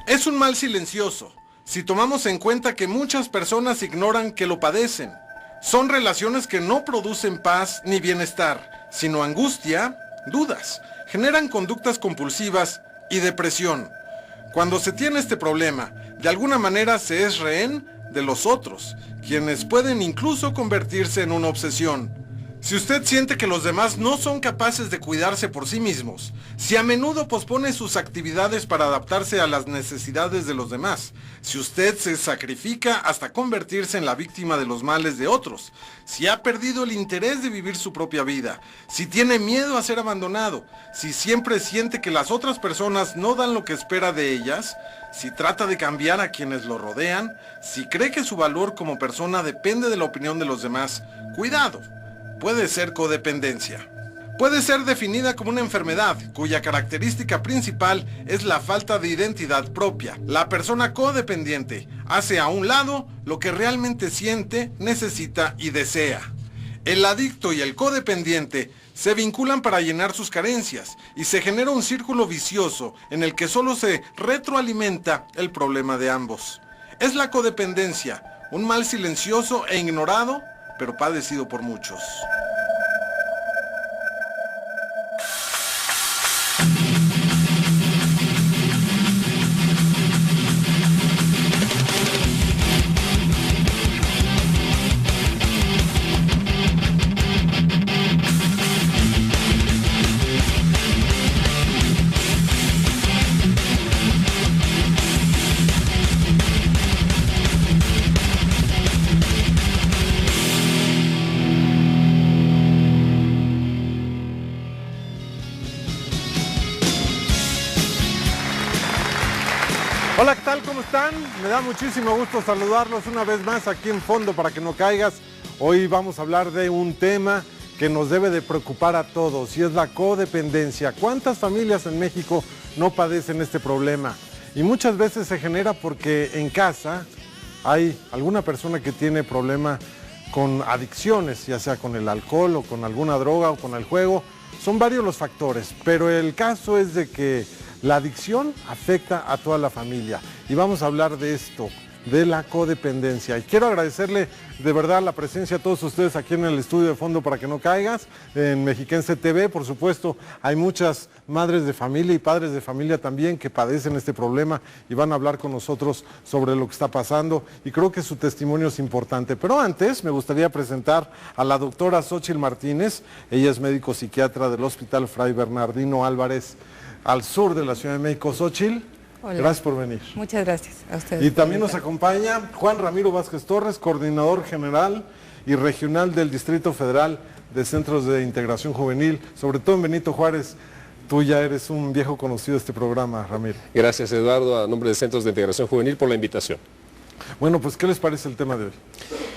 Es un mal silencioso, si tomamos en cuenta que muchas personas ignoran que lo padecen. Son relaciones que no producen paz ni bienestar, sino angustia, dudas, generan conductas compulsivas y depresión. Cuando se tiene este problema, de alguna manera se es rehén de los otros, quienes pueden incluso convertirse en una obsesión. Si usted siente que los demás no son capaces de cuidarse por sí mismos, si a menudo pospone sus actividades para adaptarse a las necesidades de los demás, si usted se sacrifica hasta convertirse en la víctima de los males de otros, si ha perdido el interés de vivir su propia vida, si tiene miedo a ser abandonado, si siempre siente que las otras personas no dan lo que espera de ellas, si trata de cambiar a quienes lo rodean, si cree que su valor como persona depende de la opinión de los demás, cuidado. Puede ser codependencia. Puede ser definida como una enfermedad cuya característica principal es la falta de identidad propia. La persona codependiente hace a un lado lo que realmente siente, necesita y desea. El adicto y el codependiente se vinculan para llenar sus carencias y se genera un círculo vicioso en el que solo se retroalimenta el problema de ambos. Es la codependencia, un mal silencioso e ignorado, pero padecido por muchos. Hola, ¿qué tal? ¿Cómo están? Me da muchísimo gusto saludarlos una vez más aquí en Fondo para que no caigas. Hoy vamos a hablar de un tema que nos debe de preocupar a todos y es la codependencia. ¿Cuántas familias en México no padecen este problema? Y muchas veces se genera porque en casa hay alguna persona que tiene problema con adicciones, ya sea con el alcohol o con alguna droga o con el juego. Son varios los factores, pero el caso es de que la adicción afecta a toda la familia y vamos a hablar de esto, de la codependencia. Y quiero agradecerle de verdad la presencia a todos ustedes aquí en el estudio de Fondo para que no caigas, en Mexiquense TV. Por supuesto, hay muchas madres de familia y padres de familia también que padecen este problema y van a hablar con nosotros sobre lo que está pasando y creo que su testimonio es importante. Pero antes me gustaría presentar a la doctora Xóchitl Martínez. Ella es médico psiquiatra del Hospital Fray Bernardino Álvarez al sur de la Ciudad de México. Xóchitl, hola. Gracias por venir. Muchas gracias a ustedes. Y también nos acompaña Juan Ramiro Vázquez Torres, coordinador general y regional del Distrito Federal de Centros de Integración Juvenil, sobre todo en Benito Juárez. Tú ya eres un viejo conocido de este programa, Ramiro. Gracias, Eduardo, a nombre de Centros de Integración Juvenil, por la invitación. Bueno, pues, ¿qué les parece el tema de hoy?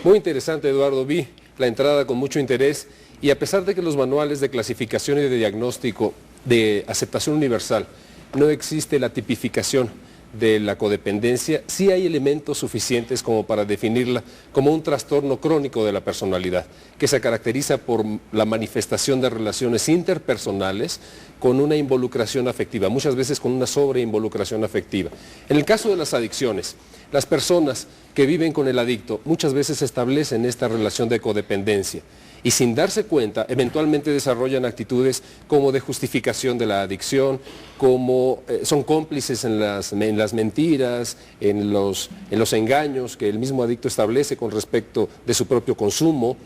Muy interesante, Eduardo. Vi la entrada con mucho interés y a pesar de que los manuales de clasificación y de diagnóstico de aceptación universal no existe la tipificación de la codependencia, sí hay elementos suficientes como para definirla como un trastorno crónico de la personalidad, que se caracteriza por la manifestación de relaciones interpersonales con una involucración afectiva, muchas veces con una sobreinvolucración afectiva. En el caso de las adicciones, las personas que viven con el adicto muchas veces establecen esta relación de codependencia y sin darse cuenta eventualmente desarrollan actitudes como de justificación de la adicción, como son cómplices en las mentiras, en los engaños que el mismo adicto establece con respecto de su propio consumo.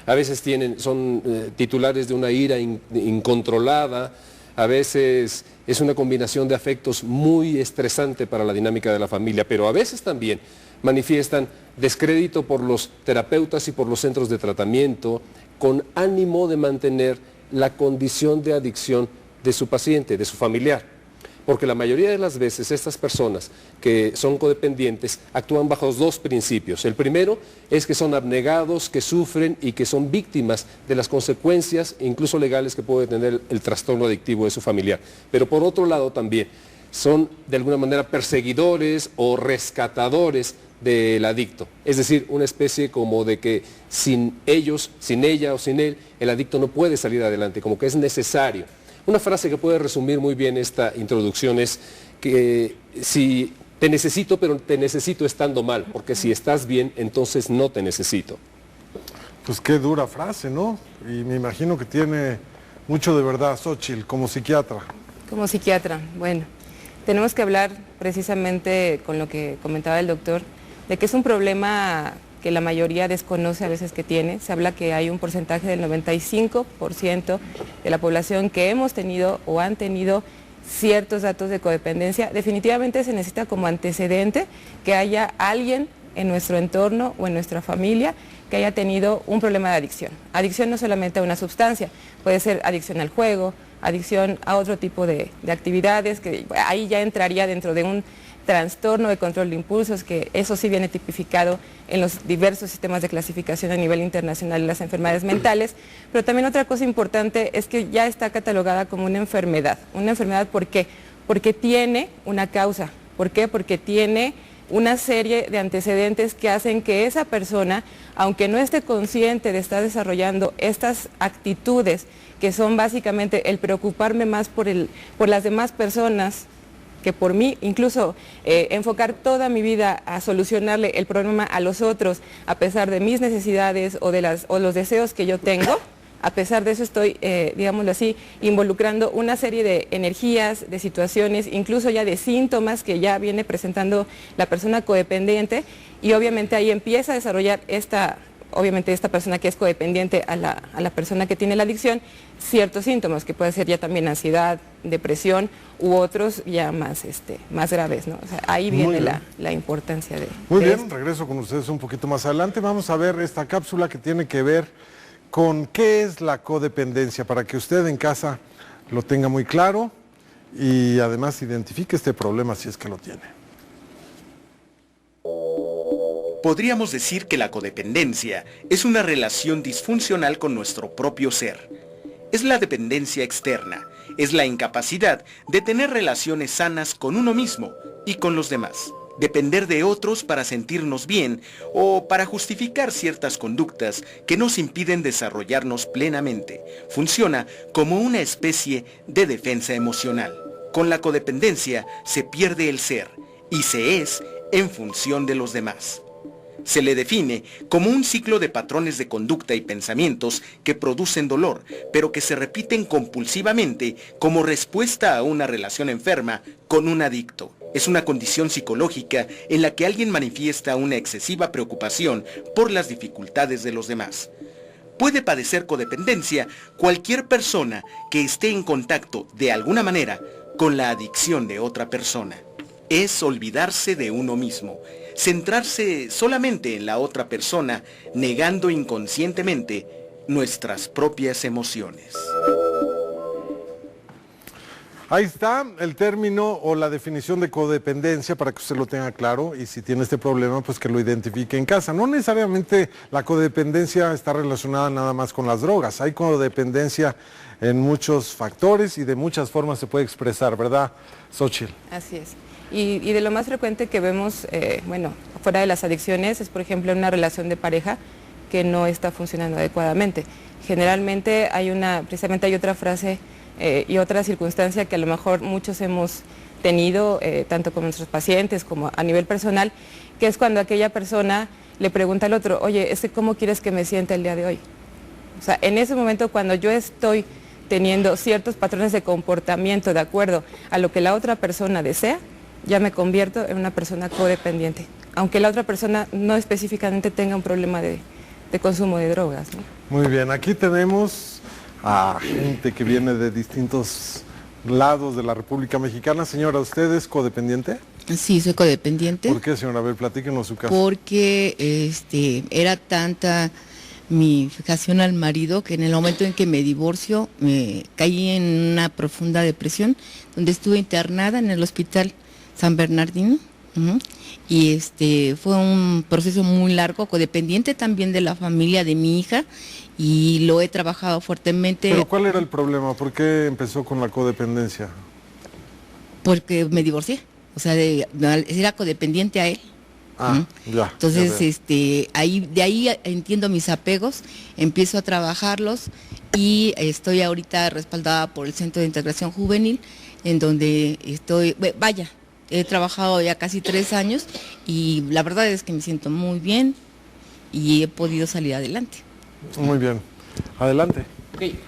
A veces son titulares de una ira incontrolada, a veces es una combinación de afectos muy estresante para la dinámica de la familia, pero a veces también manifiestan descrédito por los terapeutas y por los centros de tratamiento, con ánimo de mantener la condición de adicción de su paciente, de su familiar. Porque la mayoría de las veces estas personas que son codependientes actúan bajo dos principios. El primero es que son abnegados, que sufren y que son víctimas de las consecuencias, incluso legales, que puede tener el trastorno adictivo de su familiar. Pero por otro lado también son de alguna manera perseguidores o rescatadores del adicto, es decir, una especie como de que sin ellos, sin ella o sin él, el adicto no puede salir adelante, como que es necesario. Una frase que puede resumir muy bien esta introducción es que si Te necesito, pero te necesito estando mal, porque si estás bien, entonces no te necesito. Pues qué dura frase, ¿no? Y me imagino que tiene mucho de verdad, Xóchitl, como psiquiatra. Como psiquiatra, bueno, tenemos que hablar precisamente con lo que comentaba el doctor, de que es un problema que la mayoría desconoce a veces que tiene. Se habla que hay un porcentaje del 95% de la población que hemos tenido o han tenido ciertos datos de codependencia. Definitivamente se necesita como antecedente que haya alguien en nuestro entorno o en nuestra familia que haya tenido un problema de adicción. Adicción no solamente a una sustancia, puede ser adicción al juego, adicción a otro tipo de actividades, que ahí ya entraría dentro de un trastorno de control de impulsos, que eso sí viene tipificado en los diversos sistemas de clasificación a nivel internacional de las enfermedades mentales, pero también otra cosa importante es que ya está catalogada como una enfermedad. Una enfermedad, ¿por qué? Porque tiene una causa. ¿Por qué? Porque tiene una serie de antecedentes que hacen que esa persona, aunque no esté consciente de estar desarrollando estas actitudes, que son básicamente el preocuparme más por las demás personas que por mí, incluso enfocar toda mi vida a solucionarle el problema a los otros, a pesar de mis necesidades o los deseos que yo tengo. A pesar de eso estoy, digámoslo así, involucrando una serie de energías, de situaciones, incluso ya de síntomas que ya viene presentando la persona codependiente, y obviamente ahí empieza a desarrollar esta persona que es codependiente a la persona que tiene la adicción, ciertos síntomas, que puede ser ya también ansiedad, depresión u otros ya más graves, ¿no? O sea, ahí viene la importancia de... Muy bien, regreso con ustedes un poquito más adelante. Vamos a ver esta cápsula que tiene que ver con qué es la codependencia, para que usted en casa lo tenga muy claro y además identifique este problema si es que lo tiene. Podríamos decir que la codependencia es una relación disfuncional con nuestro propio ser. Es la dependencia externa, es la incapacidad de tener relaciones sanas con uno mismo y con los demás. Depender de otros para sentirnos bien o para justificar ciertas conductas que nos impiden desarrollarnos plenamente. Funciona como una especie de defensa emocional. Con la codependencia se pierde el ser y se es en función de los demás. Se le define como un ciclo de patrones de conducta y pensamientos que producen dolor, pero que se repiten compulsivamente como respuesta a una relación enferma con un adicto. Es una condición psicológica en la que alguien manifiesta una excesiva preocupación por las dificultades de los demás. Puede padecer codependencia cualquier persona que esté en contacto de alguna manera con la adicción de otra persona. Es olvidarse de uno mismo, centrarse solamente en la otra persona, negando inconscientemente nuestras propias emociones. Ahí está el término o la definición de codependencia para que usted lo tenga claro, y si tiene este problema pues que lo identifique en casa. No necesariamente la codependencia está relacionada nada más con las drogas, hay codependencia en muchos factores y de muchas formas se puede expresar, ¿verdad, Xóchitl? Así es. Y de lo más frecuente que vemos, fuera de las adicciones, es por ejemplo una relación de pareja que no está funcionando adecuadamente. Generalmente precisamente hay otra frase y otra circunstancia que a lo mejor muchos hemos tenido, tanto con nuestros pacientes como a nivel personal, que es cuando aquella persona le pregunta al otro, oye, ¿cómo quieres que me sienta el día de hoy? O sea, en ese momento cuando yo estoy teniendo ciertos patrones de comportamiento de acuerdo a lo que la otra persona desea, ya me convierto en una persona codependiente, aunque la otra persona no específicamente tenga un problema de consumo de drogas, ¿no? Muy bien, aquí tenemos a gente que viene de distintos lados de la República Mexicana. Señora, ¿usted es codependiente? Sí, soy codependiente. ¿Por qué, señora? A ver, platíquenos su caso. Porque era tanta mi fijación al marido que en el momento en que me divorcio me caí en una profunda depresión, donde estuve internada en el hospital San Bernardino. Y fue un proceso muy largo, codependiente también de la familia de mi hija, y lo he trabajado fuertemente. ¿Pero cuál era el problema? ¿Por qué empezó con la codependencia? Porque me divorcié, o sea, era codependiente a él. Ya. Entonces, de ahí entiendo mis apegos, empiezo a trabajarlos y estoy ahorita respaldada por el Centro de Integración Juvenil, en donde estoy, he trabajado ya casi 3 años y la verdad es que me siento muy bien y he podido salir adelante. Muy bien. Adelante. Okay,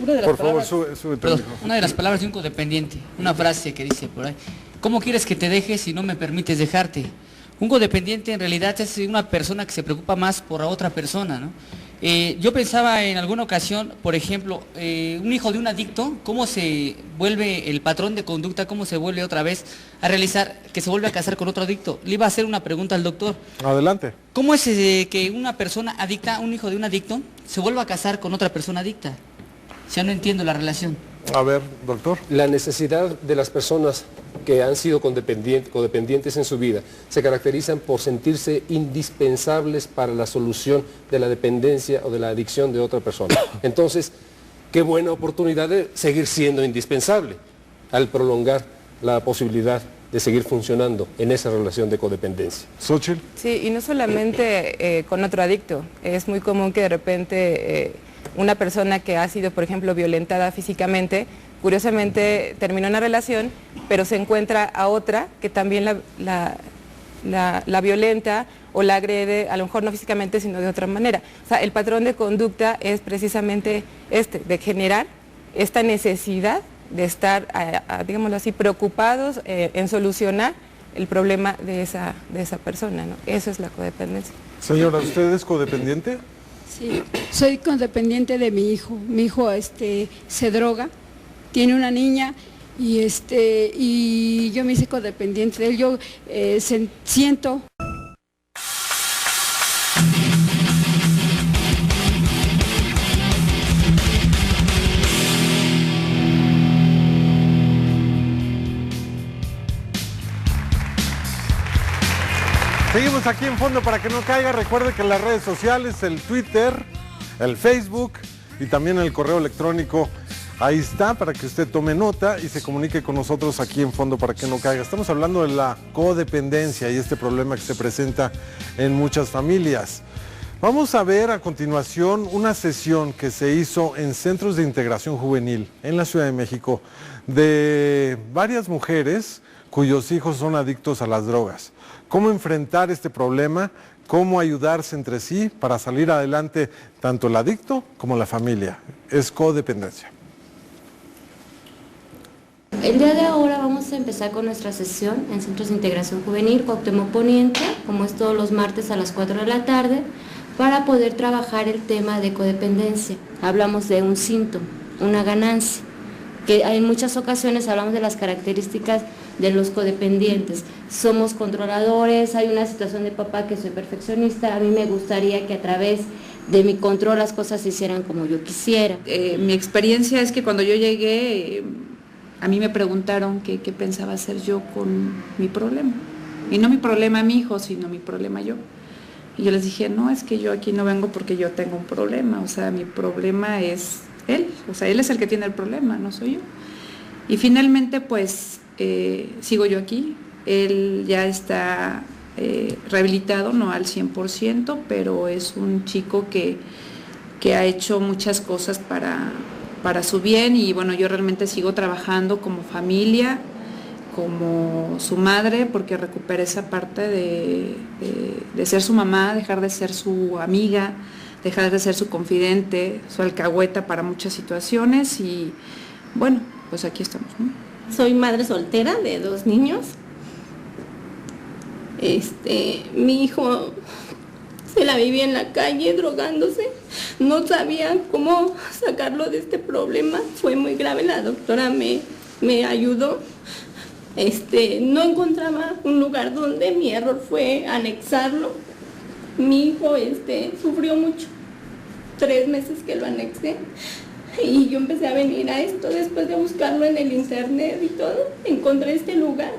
una de las Por favor, palabras, súbete. perdón, una de las palabras de un codependiente, una frase que dice por ahí: ¿cómo quieres que te dejes si no me permites dejarte? Un codependiente en realidad es una persona que se preocupa más por la otra persona, ¿no? Yo pensaba en alguna ocasión, por ejemplo, un hijo de un adicto, cómo se vuelve el patrón de conducta, cómo se vuelve otra vez a realizar, que se vuelve a casar con otro adicto. Le iba a hacer una pregunta al doctor. Adelante. ¿Cómo es que una persona adicta, un hijo de un adicto, se vuelva a casar con otra persona adicta? Ya no entiendo la relación. A ver, doctor. La necesidad de las personas que han sido codependientes en su vida se caracterizan por sentirse indispensables para la solución de la dependencia o de la adicción de otra persona. Entonces, qué buena oportunidad de seguir siendo indispensable al prolongar la posibilidad de seguir funcionando en esa relación de codependencia. Xóchitl. Sí, y no solamente con otro adicto. Es muy común que de repente una persona que ha sido, por ejemplo, violentada físicamente, curiosamente terminó una relación, pero se encuentra a otra que también la violenta o la agrede, a lo mejor no físicamente, sino de otra manera. O sea, el patrón de conducta es precisamente de generar esta necesidad de estar, digámoslo así, preocupados en solucionar el problema de esa persona, ¿no? Eso es la codependencia. Señora, ¿usted es codependiente? Sí, soy codependiente de mi hijo. Mi hijo se droga, tiene una niña y yo me hice codependiente de él. Yo siento. Seguimos aquí en Fondo para que no caiga. Recuerde que en las redes sociales, el Twitter, el Facebook y también el correo electrónico, ahí está para que usted tome nota y se comunique con nosotros aquí en Fondo para que no caiga. Estamos hablando de la codependencia y este problema que se presenta en muchas familias. Vamos a ver a continuación una sesión que se hizo en centros de integración juvenil en la Ciudad de México de varias mujeres cuyos hijos son adictos a las drogas. Cómo enfrentar este problema, cómo ayudarse entre sí para salir adelante tanto el adicto como la familia. Es codependencia. El día de ahora vamos a empezar con nuestra sesión en Centros de Integración Juvenil Cuauhtémoc Poniente, como es todos los martes a las 4 de la tarde, para poder trabajar el tema de codependencia. Hablamos de un síntoma, una ganancia, que en muchas ocasiones hablamos de las características de los codependientes. Somos controladores, hay una situación de papá que soy perfeccionista, a mí me gustaría que a través de mi control las cosas se hicieran como yo quisiera. Mi experiencia es que cuando yo llegué, a mí me preguntaron qué pensaba hacer yo con mi problema. Y no mi problema mi hijo, sino mi problema yo. Y yo les dije, no, es que yo aquí no vengo porque yo tengo un problema, o sea, mi problema es él, o sea, él es el que tiene el problema, no soy yo. Y finalmente, pues, sigo yo aquí, él ya está rehabilitado, no al 100%, pero es un chico que ha hecho muchas cosas para su bien y bueno, yo realmente sigo trabajando como familia, como su madre, porque recupera esa parte de ser su mamá, dejar de ser su amiga, dejar de ser su confidente, su alcahueta para muchas situaciones y bueno, pues aquí estamos, ¿no? Soy madre soltera de 2 niños. Mi hijo se la vivía en la calle drogándose, no sabía cómo sacarlo de este problema, fue muy grave, la doctora me ayudó. No encontraba un lugar donde, mi error fue anexarlo. Mi hijo sufrió mucho, 3 meses que lo anexé y yo empecé a venir a esto después de buscarlo en el internet y todo, encontré este lugar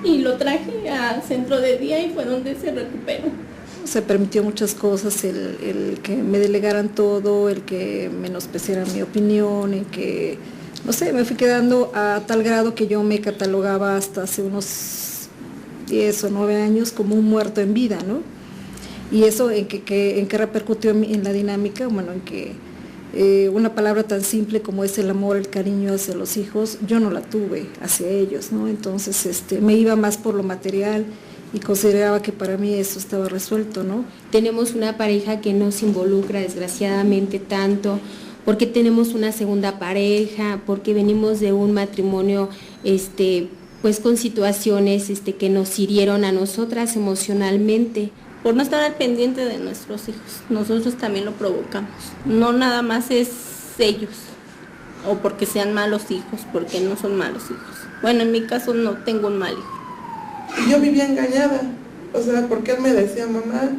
y lo traje a centro de día y fue donde se recuperó. Se permitió muchas cosas, el que me delegaran todo, el que menospreciaran mi opinión, el que, no sé, me fui quedando a tal grado que yo me catalogaba hasta hace unos 10 o 9 años como un muerto en vida, ¿no? Y eso en qué repercutió en la dinámica, bueno, en que Una palabra tan simple como es el amor, el cariño hacia los hijos, yo no la tuve hacia ellos, ¿no? Entonces me iba más por lo material y consideraba que para mí eso estaba resuelto, ¿no? Tenemos una pareja que nos involucra desgraciadamente tanto, porque tenemos una segunda pareja, porque venimos de un matrimonio pues con situaciones que nos hirieron a nosotras emocionalmente. Por no estar al pendiente de nuestros hijos, nosotros también lo provocamos. No nada más es ellos, o porque sean malos hijos, porque no son malos hijos. Bueno, en mi caso no tengo un mal hijo. Y yo vivía engañada, o sea, porque él me decía, mamá,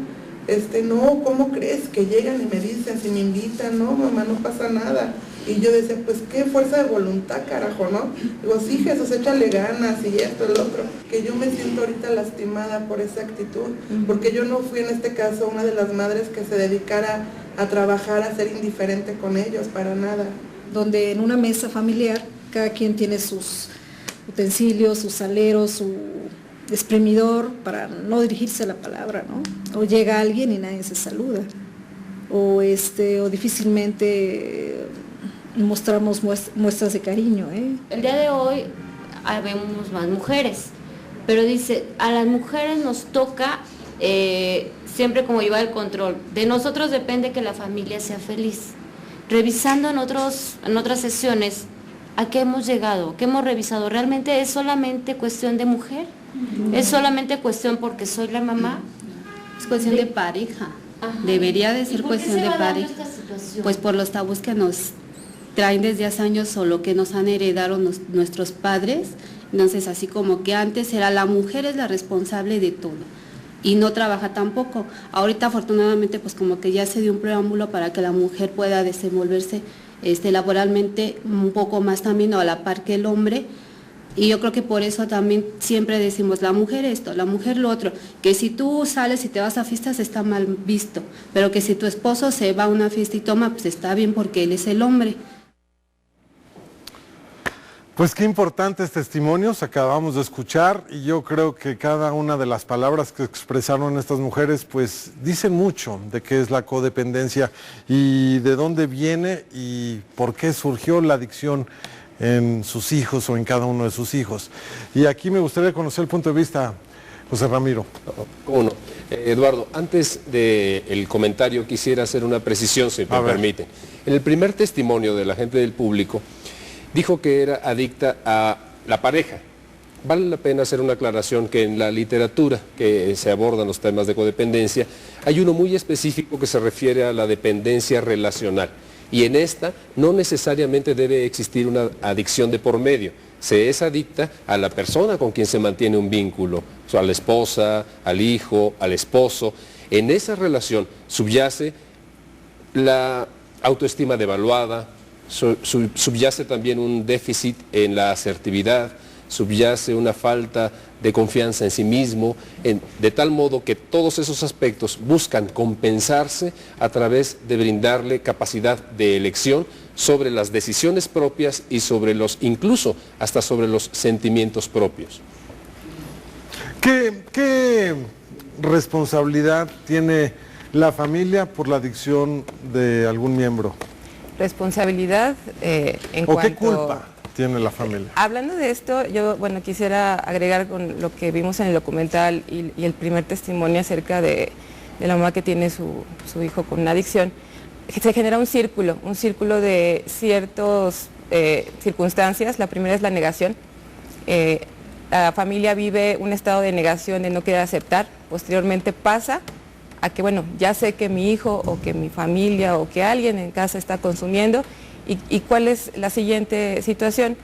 no, ¿cómo crees que llegan y me dicen, si me invitan? No, mamá, no pasa nada. Y yo decía, pues qué fuerza de voluntad, carajo, ¿no? Digo, sí, Jesús, échale ganas y esto, el otro. Que yo me siento ahorita lastimada por esa actitud, porque yo no fui en este caso una de las madres que se dedicara a trabajar, a ser indiferente con ellos, para nada. Donde en una mesa familiar, cada quien tiene sus utensilios, sus saleros, su exprimidor, para no dirigirse la palabra, ¿no? O llega alguien y nadie se saluda. O difícilmente mostramos muestras de cariño, ¿eh? El día de hoy vemos más mujeres, pero dice, a las mujeres nos toca siempre como llevar el control. De nosotros depende que la familia sea feliz. Revisando en otras sesiones, ¿a qué hemos llegado? ¿Qué hemos revisado? ¿Realmente es solamente cuestión de mujer? ¿Es solamente cuestión porque soy la mamá? Es cuestión de pareja. Ajá. Debería de ser cuestión de pareja. Pues por los tabús que nos traen desde hace años o lo que nos han heredado nuestros padres. Entonces, así como que antes era la mujer es la responsable de todo y no trabaja tampoco. Ahorita afortunadamente pues como que ya se dio un preámbulo para que la mujer pueda desenvolverse laboralmente un poco más también o a la par que el hombre. Y yo creo que por eso también siempre decimos, la mujer esto, la mujer lo otro, que si tú sales y te vas a fiestas está mal visto, pero que si tu esposo se va a una fiesta y toma, pues está bien porque él es el hombre. Pues qué importantes testimonios acabamos de escuchar y yo creo que cada una de las palabras que expresaron estas mujeres pues dicen mucho de qué es la codependencia y de dónde viene y por qué surgió la adicción en sus hijos o en cada uno de sus hijos. Y aquí me gustaría conocer el punto de vista, José Ramiro. ¿Cómo no? Eduardo, antes del comentario quisiera hacer una precisión, si me permiten. En el primer testimonio de la gente del público, dijo que era adicta a la pareja. Vale la pena hacer una aclaración que en la literatura que se abordan los temas de codependencia, hay uno muy específico que se refiere a la dependencia relacional. Y en esta no necesariamente debe existir una adicción de por medio. Se es adicta a la persona con quien se mantiene un vínculo, o sea, a la esposa, al hijo, al esposo. En esa relación subyace la autoestima devaluada, subyace también un déficit en la asertividad, subyace una falta de confianza en sí mismo, de tal modo que todos esos aspectos buscan compensarse a través de brindarle capacidad de elección sobre las decisiones propias y incluso hasta sobre los sentimientos propios. ¿Qué responsabilidad tiene la familia por la adicción de algún miembro? Responsabilidad en cuanto... ¿O qué culpa tiene la familia? Hablando de esto, yo quisiera agregar con lo que vimos en el documental y el primer testimonio acerca de la mamá que tiene su hijo con una adicción. Se genera un círculo de ciertas circunstancias. La primera es la negación. La familia vive un estado de negación, de no querer aceptar. Posteriormente pasa a que, bueno, ya sé que mi hijo o que mi familia o que alguien en casa está consumiendo y cuál es la siguiente situación.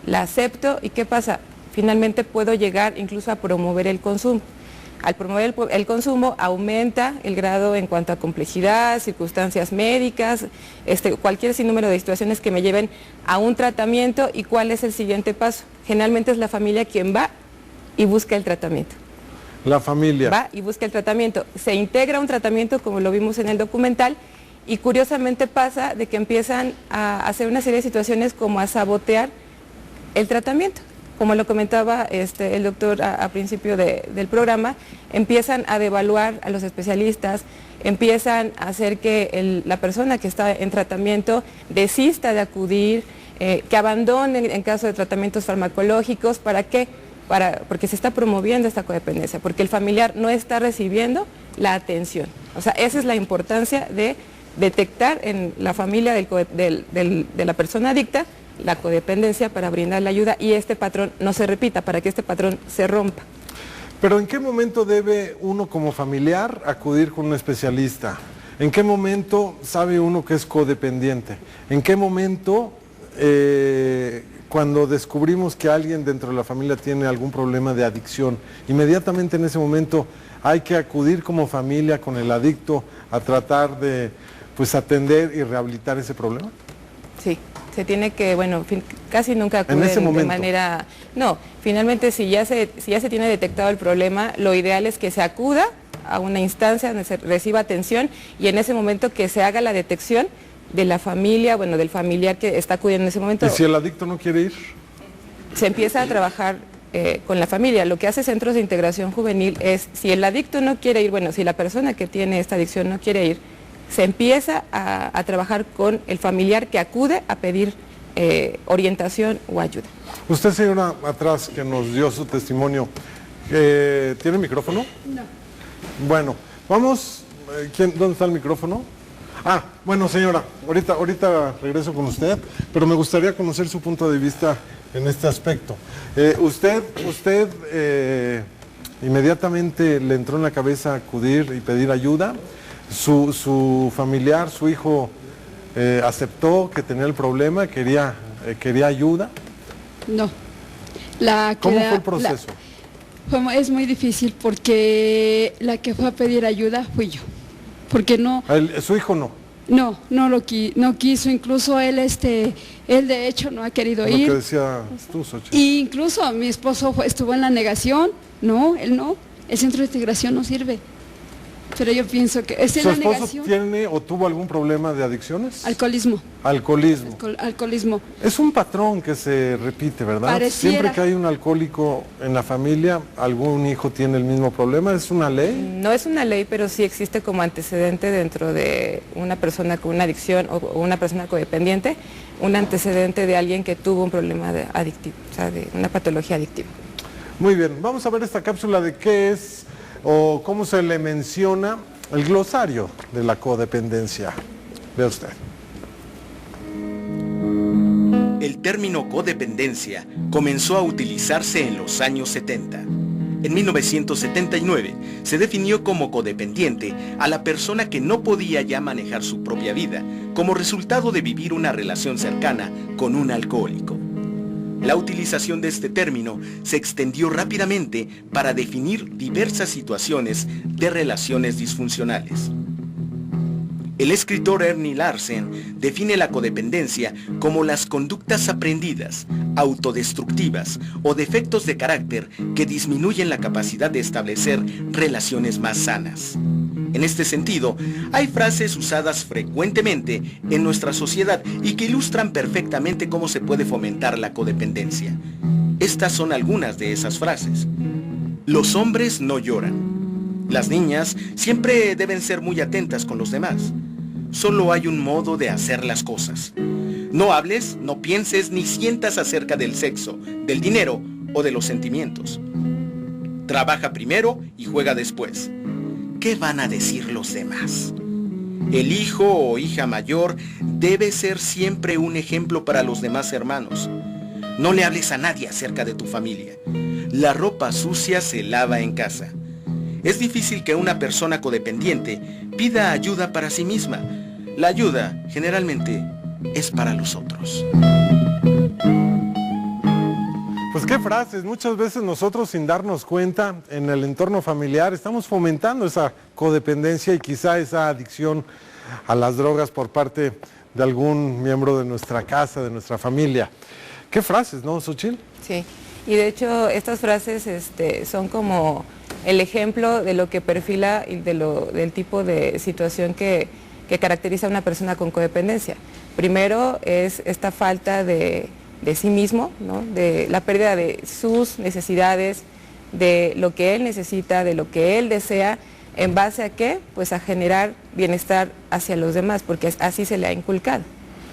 La acepto y ¿qué pasa? Finalmente puedo llegar incluso a promover el consumo. Al promover el consumo aumenta el grado en cuanto a complejidad, circunstancias médicas, cualquier sinnúmero de situaciones que me lleven a un tratamiento. ¿Y cuál es el siguiente paso? Generalmente es la familia quien va y busca el tratamiento. La familia. Va y busca el tratamiento. Se integra un tratamiento como lo vimos en el documental y curiosamente pasa de que empiezan a hacer una serie de situaciones como a sabotear el tratamiento. como lo comentaba el doctor a principio del programa, empiezan a devaluar a los especialistas, empiezan a hacer que la persona que está en tratamiento desista de acudir, que abandone en caso de tratamientos farmacológicos. ¿Para qué? Porque se está promoviendo esta codependencia, porque el familiar no está recibiendo la atención. O sea, esa es la importancia de detectar en la familia de la persona adicta la codependencia para brindar la ayuda y este patrón no se repita, para que este patrón se rompa. Pero ¿en qué momento debe uno como familiar acudir con un especialista? ¿En qué momento sabe uno que es codependiente? ¿En qué momento, cuando descubrimos que alguien dentro de la familia tiene algún problema de adicción, inmediatamente en ese momento hay que acudir como familia con el adicto a tratar de atender y rehabilitar ese problema? Sí, se tiene que, casi nunca acuden de manera... No, finalmente si ya se tiene detectado el problema, lo ideal es que se acuda a una instancia donde se reciba atención y en ese momento que se haga la detección de la familia, del familiar que está acudiendo en ese momento. ¿Y si el adicto no quiere ir? Se empieza a trabajar con la familia. Lo que hace Centros de Integración Juvenil es, si el adicto no quiere ir, si la persona que tiene esta adicción no quiere ir, se empieza a trabajar con el familiar que acude a pedir orientación o ayuda. Usted, señora, atrás, que nos dio su testimonio, ¿tiene micrófono? No. Bueno, vamos, ¿dónde está el micrófono? Bueno, señora, ahorita regreso con usted, pero me gustaría conocer su punto de vista en este aspecto. Usted inmediatamente le entró en la cabeza acudir y pedir ayuda. Su familiar, su hijo, aceptó que tenía el problema, quería ayuda. No. ¿Cómo fue el proceso? Es muy difícil porque la que fue a pedir ayuda fui yo. Porque no... ¿Su hijo no? No quiso, incluso él de hecho no ha querido ir. Lo que decías tú, Xochitl. Y incluso mi esposo estuvo en la negación, él no, el centro de integración no sirve. Pero yo pienso que es en la negación. ¿Su esposo tiene o tuvo algún problema de adicciones? Alcoholismo. Alcoholismo. Es un patrón que se repite, ¿verdad? Pareciera. Siempre que hay un alcohólico en la familia, algún hijo tiene el mismo problema. ¿Es una ley? No es una ley, pero sí existe como antecedente dentro de una persona con una adicción o una persona codependiente, un antecedente de alguien que tuvo un problema adictivo, o sea, de una patología adictiva. Muy bien, vamos a ver esta cápsula de qué es o cómo se le menciona el glosario de la codependencia. Vea usted. El término codependencia comenzó a utilizarse en los años 70. En 1979 se definió como codependiente a la persona que no podía ya manejar su propia vida como resultado de vivir una relación cercana con un alcohólico. La utilización de este término se extendió rápidamente para definir diversas situaciones de relaciones disfuncionales. El escritor Ernie Larsen define la codependencia como las conductas aprendidas, autodestructivas o defectos de carácter que disminuyen la capacidad de establecer relaciones más sanas. En este sentido, hay frases usadas frecuentemente en nuestra sociedad y que ilustran perfectamente cómo se puede fomentar la codependencia. Estas son algunas de esas frases. Los hombres no lloran. Las niñas siempre deben ser muy atentas con los demás. Solo hay un modo de hacer las cosas. No hables, no pienses ni sientas acerca del sexo, del dinero o de los sentimientos. Trabaja primero y juega después. ¿Qué van a decir los demás? El hijo o hija mayor debe ser siempre un ejemplo para los demás hermanos. No le hables a nadie acerca de tu familia. La ropa sucia se lava en casa. Es difícil que una persona codependiente pida ayuda para sí misma. La ayuda, generalmente, es para los otros. Pues qué frases, muchas veces nosotros sin darnos cuenta en el entorno familiar estamos fomentando esa codependencia y quizá esa adicción a las drogas por parte de algún miembro de nuestra casa, de nuestra familia. ¿Qué frases, no, Xochitl? Sí, y de hecho estas frases son como el ejemplo de lo que perfila y del tipo de situación que caracteriza a una persona con codependencia. Primero es esta falta de de sí mismo, ¿no? De la pérdida de sus necesidades, de lo que él necesita, de lo que él desea, ¿en base a qué? Pues a generar bienestar hacia los demás, porque así se le ha inculcado,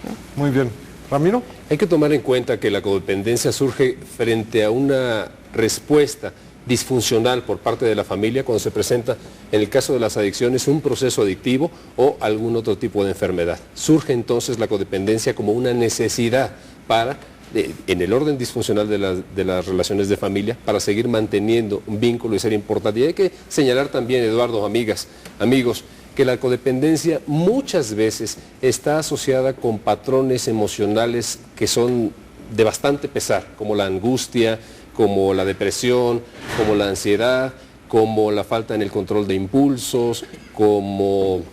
¿no? Muy bien. Ramiro. Hay que tomar en cuenta que la codependencia surge frente a una respuesta disfuncional por parte de la familia cuando se presenta, en el caso de las adicciones, un proceso adictivo o algún otro tipo de enfermedad. Surge entonces la codependencia como una necesidad para, en el orden disfuncional de las relaciones de familia, para seguir manteniendo un vínculo y ser importante. Y hay que señalar también, Eduardo, amigas, amigos, que la codependencia muchas veces está asociada con patrones emocionales que son de bastante pesar, como la angustia, como la depresión, como la ansiedad, como la falta en el control de impulsos, como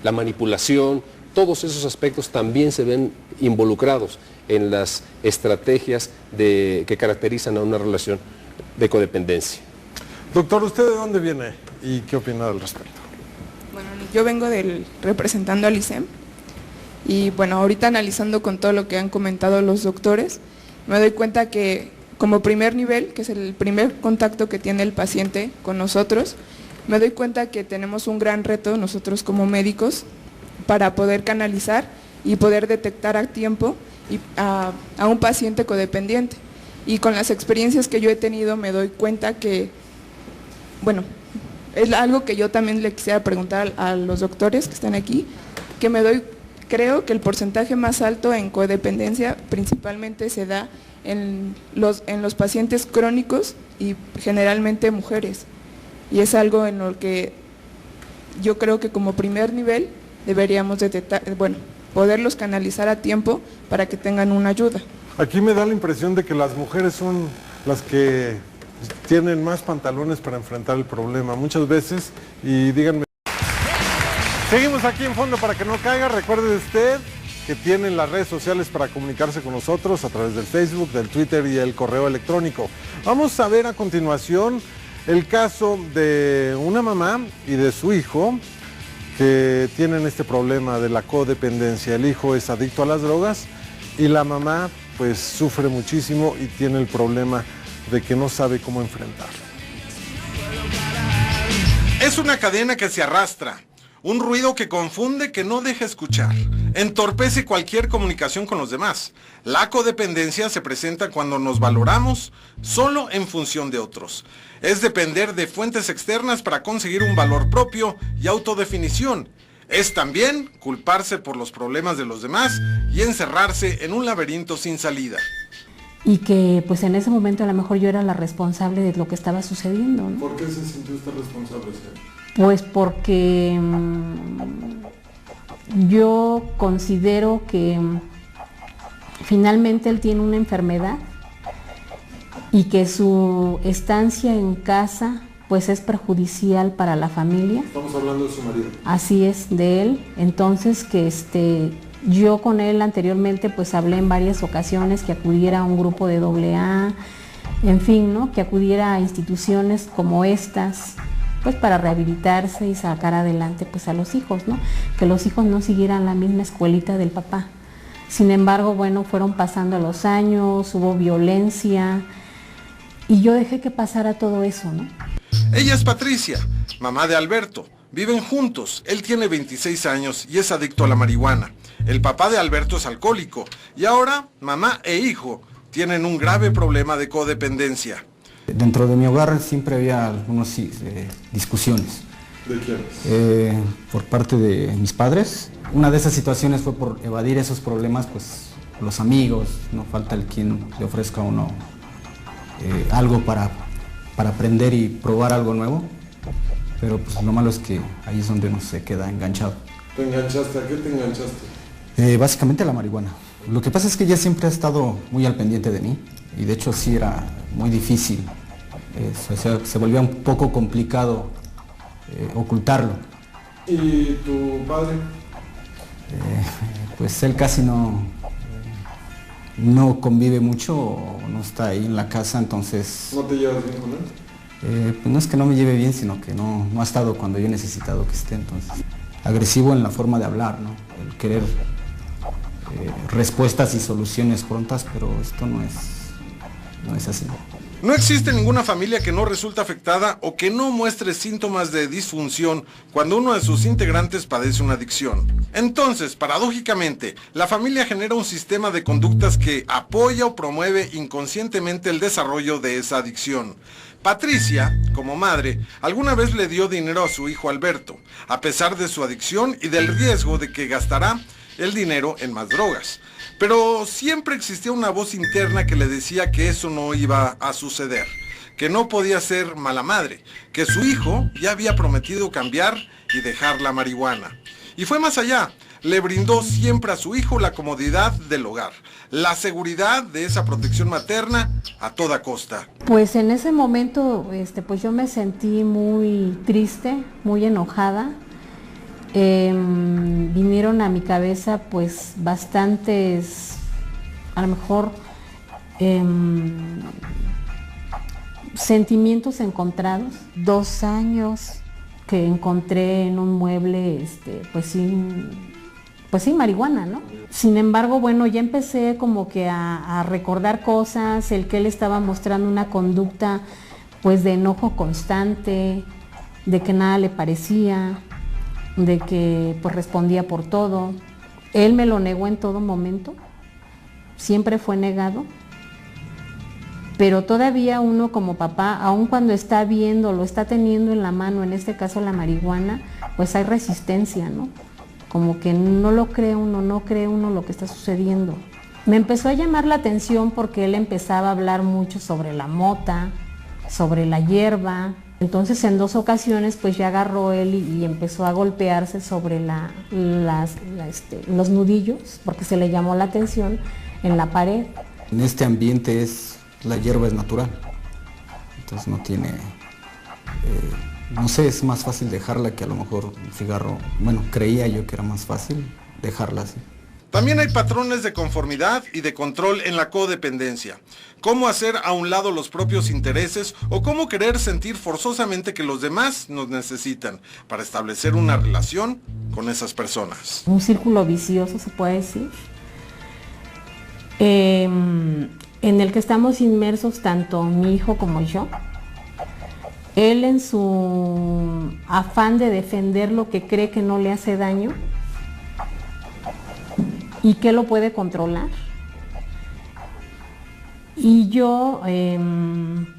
la manipulación. Todos esos aspectos también se ven involucrados en las estrategias que caracterizan a una relación de codependencia. Doctor, ¿usted de dónde viene y qué opina al respecto? Bueno, yo vengo representando al ISEM y bueno, ahorita analizando con todo lo que han comentado los doctores, me doy cuenta que como primer nivel, que es el primer contacto que tiene el paciente con nosotros, me doy cuenta que tenemos un gran reto nosotros como médicos para poder canalizar y poder detectar a tiempo a un paciente codependiente. Y con las experiencias que yo he tenido me doy cuenta que, bueno, es algo que yo también le quisiera preguntar a los doctores que están aquí, creo que el porcentaje más alto en codependencia principalmente se da en los pacientes crónicos y generalmente mujeres. Y es algo en lo que yo creo que como primer nivel deberíamos detectar, poderlos canalizar a tiempo para que tengan una ayuda. Aquí me da la impresión de que las mujeres son las que tienen más pantalones para enfrentar el problema muchas veces, y díganme. Seguimos aquí en Fondo para que no caiga. Recuerde usted que tienen las redes sociales para comunicarse con nosotros a través del Facebook, del Twitter y el correo electrónico. Vamos a ver a continuación el caso de una mamá y de su hijo que tienen este problema de la codependencia. El hijo es adicto a las drogas y la mamá pues sufre muchísimo y tiene el problema de que no sabe cómo enfrentarlo. Es una cadena que se arrastra, un ruido que confunde, que no deja escuchar, entorpece cualquier comunicación con los demás. La codependencia se presenta cuando nos valoramos solo en función de otros. Es depender de fuentes externas para conseguir un valor propio y autodefinición. Es también culparse por los problemas de los demás y encerrarse en un laberinto sin salida. Y que pues en ese momento a lo mejor yo era la responsable de lo que estaba sucediendo, ¿no? ¿Por qué se sintió usted responsable? Pues porque yo considero que finalmente él tiene una enfermedad y que su estancia en casa pues es perjudicial para la familia. Estamos hablando de su marido. Así es, de él. Entonces que yo con él anteriormente pues hablé en varias ocasiones que acudiera a un grupo de AA, en fin, ¿no? Que acudiera a instituciones como estas, pues para rehabilitarse y sacar adelante pues a los hijos, ¿no? Que los hijos no siguieran la misma escuelita del papá. Sin embargo, bueno, fueron pasando los años, hubo violencia y yo dejé que pasara todo eso, ¿no? Ella es Patricia, mamá de Alberto. Viven juntos, él tiene 26 años y es adicto a la marihuana. El papá de Alberto es alcohólico y ahora mamá e hijo tienen un grave problema de codependencia. Dentro de mi hogar siempre había algunas discusiones. ¿De quiénes? Por parte de mis padres. Una de esas situaciones fue por evadir esos problemas, pues los amigos, no falta el quien le ofrezca a uno algo para aprender y probar algo nuevo. Pero pues lo malo es que ahí es donde uno se queda enganchado. ¿Te enganchaste? ¿A qué te enganchaste? Básicamente a la marihuana. Lo que pasa es que ella siempre ha estado muy al pendiente de mí y de hecho sí era muy difícil, se volvía un poco complicado ocultarlo. ¿Y tu padre? Pues él casi no convive mucho, no está ahí en la casa, entonces... ¿No te llevas bien con él? Pues no es que no me lleve bien, sino que no ha estado cuando yo he necesitado que esté, entonces agresivo en la forma de hablar, ¿no? El querer respuestas y soluciones prontas, pero esto no es así. No existe ninguna familia que no resulte afectada o que no muestre síntomas de disfunción cuando uno de sus integrantes padece una adicción. Entonces, paradójicamente, la familia genera un sistema de conductas que apoya o promueve inconscientemente el desarrollo de esa adicción. Patricia, como madre, alguna vez le dio dinero a su hijo Alberto, a pesar de su adicción y del riesgo de que gastará el dinero en más drogas. Pero siempre existía una voz interna que le decía que eso no iba a suceder, que no podía ser mala madre, que su hijo ya había prometido cambiar y dejar la marihuana. Y fue más allá, le brindó siempre a su hijo la comodidad del hogar, la seguridad de esa protección materna a toda costa. Pues en ese momento, pues yo me sentí muy triste, muy enojada. Vinieron a mi cabeza pues bastantes, a lo mejor, sentimientos encontrados. 2 años que encontré en un mueble, pues sí, marihuana, ¿no? Sin embargo, bueno, ya empecé como que a recordar cosas, el que él estaba mostrando una conducta pues de enojo constante, de que nada le parecía, de que pues respondía por todo. Él me lo negó en todo momento, siempre fue negado, pero todavía uno como papá, aun cuando está viendo, lo está teniendo en la mano, en este caso la marihuana, pues hay resistencia, ¿no? Como que no lo cree uno, no cree uno lo que está sucediendo. Me empezó a llamar la atención porque él empezaba a hablar mucho sobre la mota, sobre la hierba. Entonces en 2 ocasiones pues ya agarró él y empezó a golpearse sobre los nudillos, porque se le llamó la atención en la pared. En este ambiente la hierba es natural, entonces no tiene, no sé, es más fácil dejarla que a lo mejor un cigarro. Bueno, creía yo que era más fácil dejarla así. También hay patrones de conformidad y de control en la codependencia. Cómo hacer a un lado los propios intereses o cómo querer sentir forzosamente que los demás nos necesitan para establecer una relación con esas personas. Un círculo vicioso, se puede decir, en el que estamos inmersos tanto mi hijo como yo. Él en su afán de defender lo que cree que no le hace daño y que lo puede controlar. Y yo,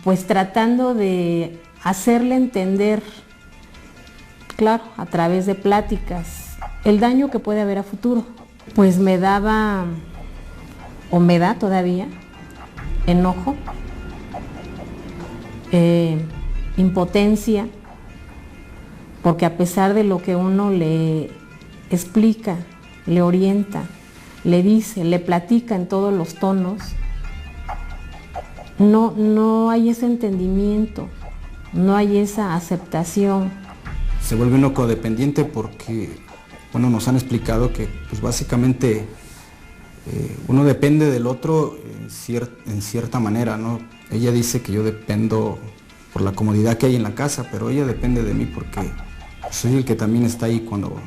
pues tratando de hacerle entender, claro, a través de pláticas, el daño que puede haber a futuro. Pues me daba, o me da todavía, enojo, impotencia, porque a pesar de lo que uno le explica, le orienta, le dice, le platica en todos los tonos, no hay ese entendimiento, no hay esa aceptación. Se vuelve uno codependiente porque, bueno, nos han explicado que pues básicamente uno depende del otro en cierta manera, ¿no? Ella dice que yo dependo por la comodidad que hay en la casa, pero ella depende de mí porque soy el que también está ahí cuando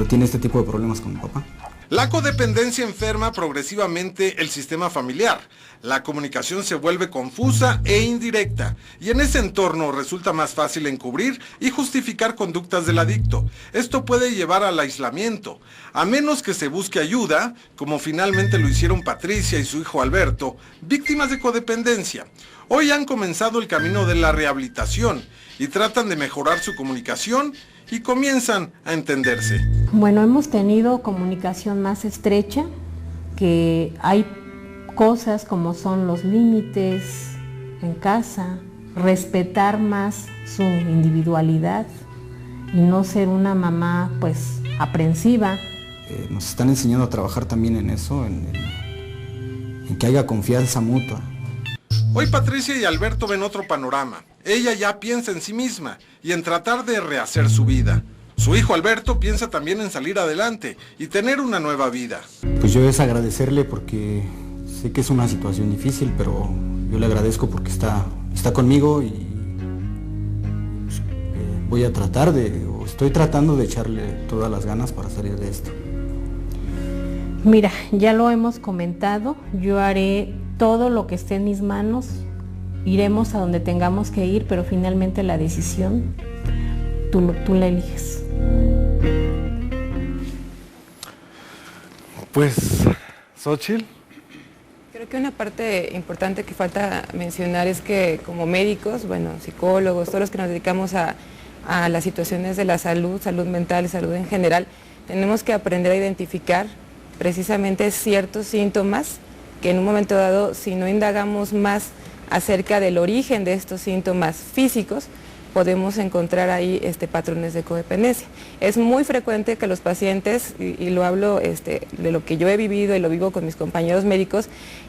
tiene este tipo de problemas con mi papá. La codependencia enferma progresivamente el sistema familiar. La comunicación se vuelve confusa e indirecta, y en ese entorno resulta más fácil encubrir y justificar conductas del adicto. Esto puede llevar al aislamiento, a menos que se busque ayuda, como finalmente lo hicieron Patricia y su hijo Alberto, víctimas de codependencia. Hoy han comenzado el camino de la rehabilitación y tratan de mejorar su comunicación y comienzan a entenderse. Bueno, hemos tenido comunicación más estrecha, que hay cosas como son los límites en casa, respetar más su individualidad y no ser una mamá pues aprensiva. Nos están enseñando a trabajar también en eso, en que haya confianza mutua. Hoy Patricia y Alberto ven otro panorama. Ella ya piensa en sí misma y en tratar de rehacer su vida. Su hijo Alberto piensa también en salir adelante y tener una nueva vida. Pues yo es agradecerle porque sé que es una situación difícil, pero yo le agradezco porque está conmigo y estoy tratando de echarle todas las ganas para salir de esto. Mira, ya lo hemos comentado, yo haré todo lo que esté en mis manos, iremos a donde tengamos que ir, pero finalmente la decisión tú la eliges. Pues, Xóchitl. Creo que una parte importante que falta mencionar es que como médicos, bueno, psicólogos, todos los que nos dedicamos a las situaciones de la salud, salud mental, salud en general, tenemos que aprender a identificar precisamente ciertos síntomas que en un momento dado, si no indagamos más acerca del origen de estos síntomas físicos, podemos encontrar ahí patrones de codependencia. Es muy frecuente que los pacientes, y lo hablo de lo que yo he vivido y lo vivo con mis compañeros médicos,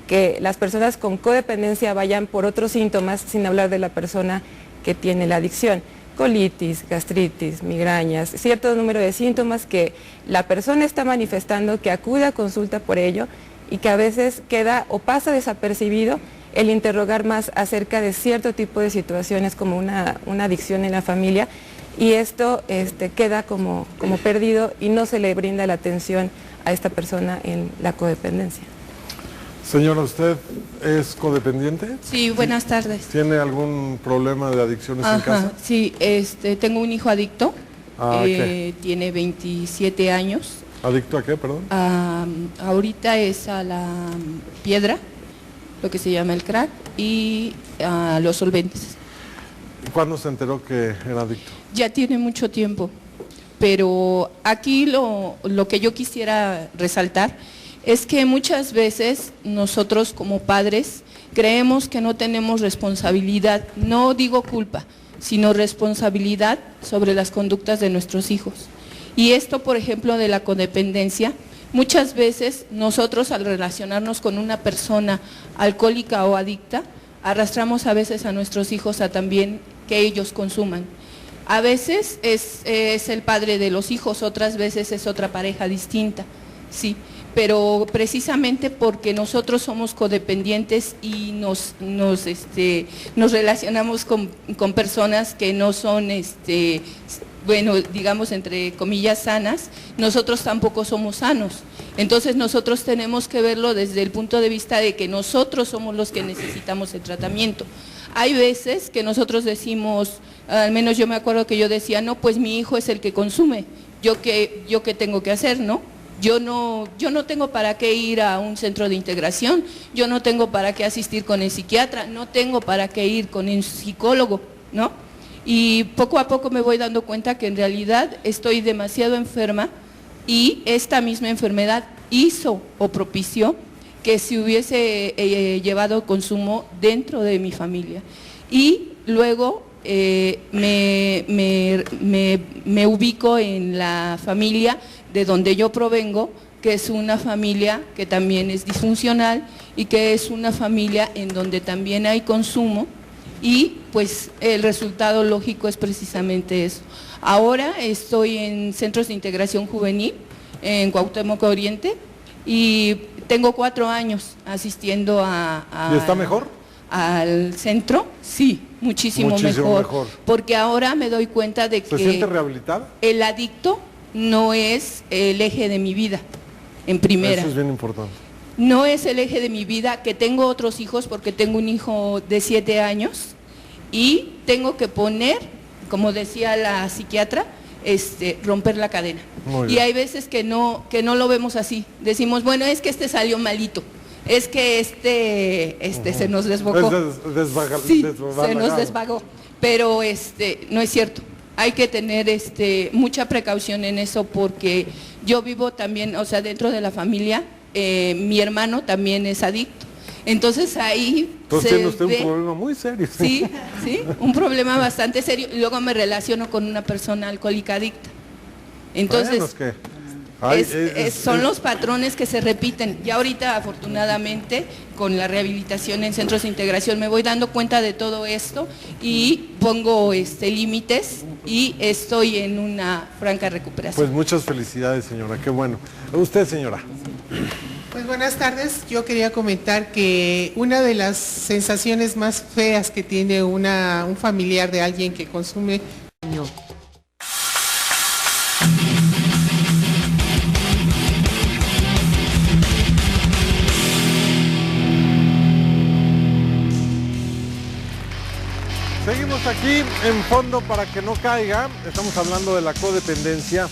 que las personas con codependencia vayan por otros síntomas sin hablar de la persona que tiene la adicción. Colitis, gastritis, migrañas, cierto número de síntomas que la persona está manifestando, que acude a consulta por ello y que a veces queda o pasa desapercibido el interrogar más acerca de cierto tipo de situaciones como una adicción en la familia, y esto queda como perdido y no se le brinda la atención a esta persona en la codependencia. Señora, ¿usted es codependiente? Sí, buenas tardes. ¿Tiene algún problema de adicciones en casa? Sí, tengo un hijo adicto, ¿qué? tiene 27 años. ¿Adicto a qué, perdón? Ahorita es a la piedra, lo que se llama el crack, y a los solventes. ¿Cuándo se enteró que era adicto? Ya tiene mucho tiempo, pero aquí lo que yo quisiera resaltar es que muchas veces nosotros como padres creemos que no tenemos responsabilidad, no digo culpa, sino responsabilidad sobre las conductas de nuestros hijos. Y esto, por ejemplo, de la codependencia, muchas veces nosotros al relacionarnos con una persona alcohólica o adicta, arrastramos a veces a nuestros hijos a también que ellos consuman. A veces es el padre de los hijos, otras veces es otra pareja distinta, sí, pero precisamente porque nosotros somos codependientes y nos relacionamos con personas que no son, bueno, digamos entre comillas sanas, nosotros tampoco somos sanos. Entonces nosotros tenemos que verlo desde el punto de vista de que nosotros somos los que necesitamos el tratamiento. Hay veces que nosotros decimos, al menos yo me acuerdo que yo decía, no, pues mi hijo es el que consume, yo qué tengo que hacer, ¿no? Yo no tengo para qué ir a un centro de integración, yo no tengo para qué asistir con el psiquiatra, no tengo para qué ir con el psicólogo, ¿no? Y poco a poco me voy dando cuenta que en realidad estoy demasiado enferma y esta misma enfermedad hizo o propició que se hubiese llevado consumo dentro de mi familia. Y luego me ubico en la familia de donde yo provengo, que es una familia que también es disfuncional y que es una familia en donde también hay consumo, y pues el resultado lógico es precisamente eso. Ahora estoy en centros de integración juvenil en Cuauhtémoc Oriente y tengo 4 años asistiendo ¿Y está mejor? Al centro, sí, muchísimo mejor, porque ahora me doy cuenta de que ¿se siente rehabilitada? El adicto no es el eje de mi vida, en primera. Eso es bien importante. No es el eje de mi vida, que tengo otros hijos, porque tengo un hijo de 7 años y tengo que poner, como decía la psiquiatra, romper la cadena. Y hay veces que no lo vemos así. Decimos, bueno, es que salió malito, es que se nos desbocó. Se nos desvagó, pero no es cierto. Hay que tener mucha precaución en eso, porque yo vivo también, o sea, dentro de la familia, mi hermano también es adicto. Entonces ahí tiene usted un problema muy serio. Sí, un problema bastante serio. Y luego me relaciono con una persona alcohólica adicta. Entonces, son los patrones que se repiten. Ya ahorita, afortunadamente, con la rehabilitación en centros de integración, me voy dando cuenta de todo esto y pongo límites y estoy en una franca recuperación. Pues muchas felicidades, señora, qué bueno. ¿Usted, señora? Pues buenas tardes, yo quería comentar que una de las sensaciones más feas que tiene un familiar de alguien que consume seguimos aquí en Fondo para que no caiga. Estamos hablando de la codependencia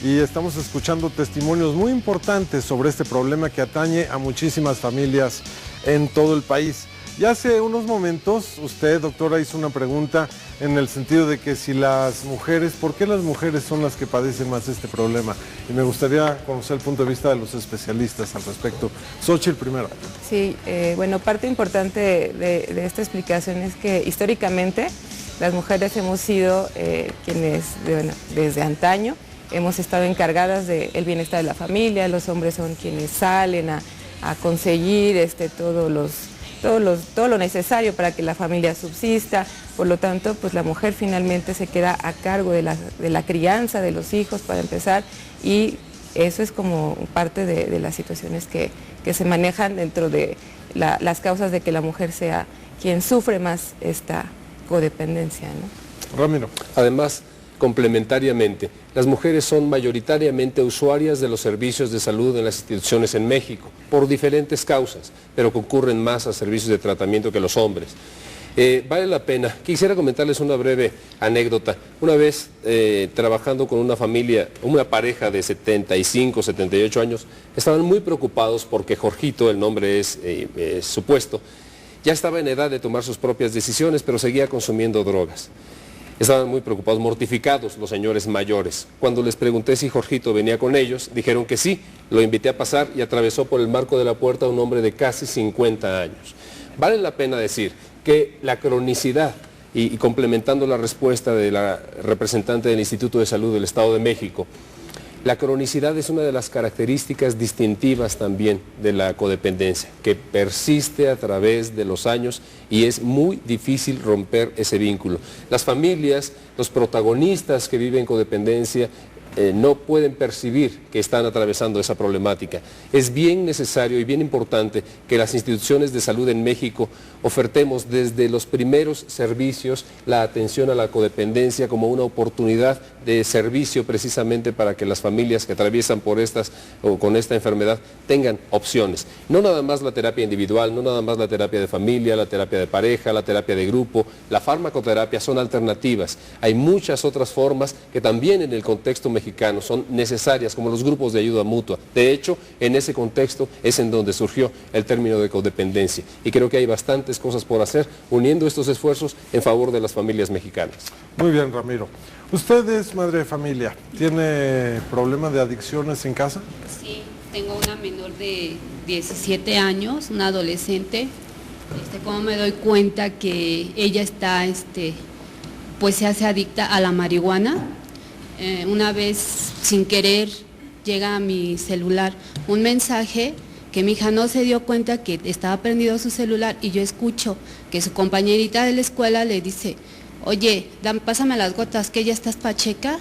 y estamos escuchando testimonios muy importantes sobre este problema que atañe a muchísimas familias en todo el país. Ya hace unos momentos usted, doctora, hizo una pregunta en el sentido de que si las mujeres, ¿por qué las mujeres son las que padecen más este problema? Y me gustaría conocer el punto de vista de los especialistas al respecto. Xochitl primero. Sí, bueno, parte importante de esta explicación es que históricamente las mujeres hemos sido quienes, desde antaño, hemos estado encargadas del bienestar de la familia. Los hombres son quienes salen a conseguir todo lo necesario para que la familia subsista. Por lo tanto, pues la mujer finalmente se queda a cargo de la crianza de los hijos para empezar, y eso es como parte de las situaciones que se manejan dentro de las causas de que la mujer sea quien sufre más esta codependencia, ¿no? Ramiro. Además, complementariamente, las mujeres son mayoritariamente usuarias de los servicios de salud en las instituciones en México, por diferentes causas, pero concurren más a servicios de tratamiento que los hombres. Vale la pena. Quisiera comentarles una breve anécdota. Una vez trabajando con una familia, una pareja de 75, 78 años, estaban muy preocupados porque Jorgito, el nombre es supuesto, ya estaba en edad de tomar sus propias decisiones, pero seguía consumiendo drogas. Estaban muy preocupados, mortificados los señores mayores. Cuando les pregunté si Jorgito venía con ellos, dijeron que sí. Lo invité a pasar y atravesó por el marco de la puerta un hombre de casi 50 años. Vale la pena decir que la cronicidad, y complementando la respuesta de la representante del Instituto de Salud del Estado de México, la cronicidad es una de las características distintivas también de la codependencia, que persiste a través de los años y es muy difícil romper ese vínculo. Las familias, los protagonistas que viven codependencia, no pueden percibir que están atravesando esa problemática. Es bien necesario y bien importante que las instituciones de salud en México ofertemos desde los primeros servicios la atención a la codependencia como una oportunidad de servicio precisamente para que las familias que atraviesan por con esta enfermedad tengan opciones. No nada más la terapia individual, no nada más la terapia de familia, la terapia de pareja, la terapia de grupo, la farmacoterapia son alternativas. Hay muchas otras formas que también en el contexto mexicano son necesarias, como los grupos de ayuda mutua. De hecho, en ese contexto es en donde surgió el término de codependencia. Y creo que hay bastantes cosas por hacer, uniendo estos esfuerzos en favor de las familias mexicanas. Muy bien, Ramiro. ¿Usted es madre de familia? ¿Tiene problemas de adicciones en casa? Sí, tengo una menor de 17 años, una adolescente. ¿Cómo me doy cuenta que ella está, pues se hace adicta a la marihuana? Una vez, sin querer, llega a mi celular un mensaje que mi hija no se dio cuenta que estaba prendido su celular, y yo escucho que su compañerita de la escuela le dice: oye, pásame las gotas, que ya estás pacheca.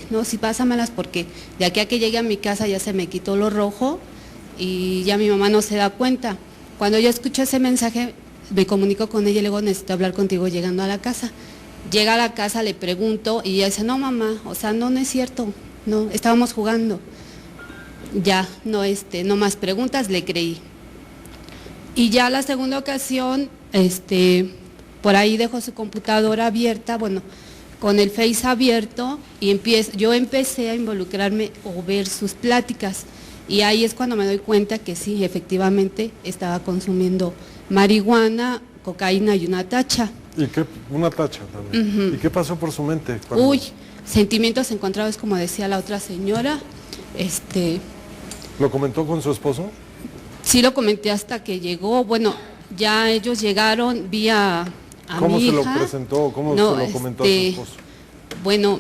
No, sí, pásamelas, porque de aquí a que llegue a mi casa ya se me quitó lo rojo y ya mi mamá no se da cuenta. Cuando yo escucho ese mensaje, me comunico con ella y le digo: necesito hablar contigo llegando a la casa. Llega a la casa, le pregunto y ella dice: no, mamá, o sea, no es cierto, no, estábamos jugando. Ya, no más preguntas, le creí. Y ya la segunda ocasión, por ahí dejó su computadora abierta, bueno, con el Face abierto, y yo empecé a involucrarme o ver sus pláticas. Y ahí es cuando me doy cuenta que sí, efectivamente, estaba consumiendo marihuana, cocaína y una tacha. Una tacha también. ¿Y qué pasó por su mente? Uy, sentimientos encontrados, como decía la otra señora. ¿Lo comentó con su esposo? Sí, lo comenté hasta que llegó. Bueno, ya ellos llegaron, vi a ¿Cómo mi se hija. lo presentó? ¿Cómo se lo comentó a su esposo? Bueno,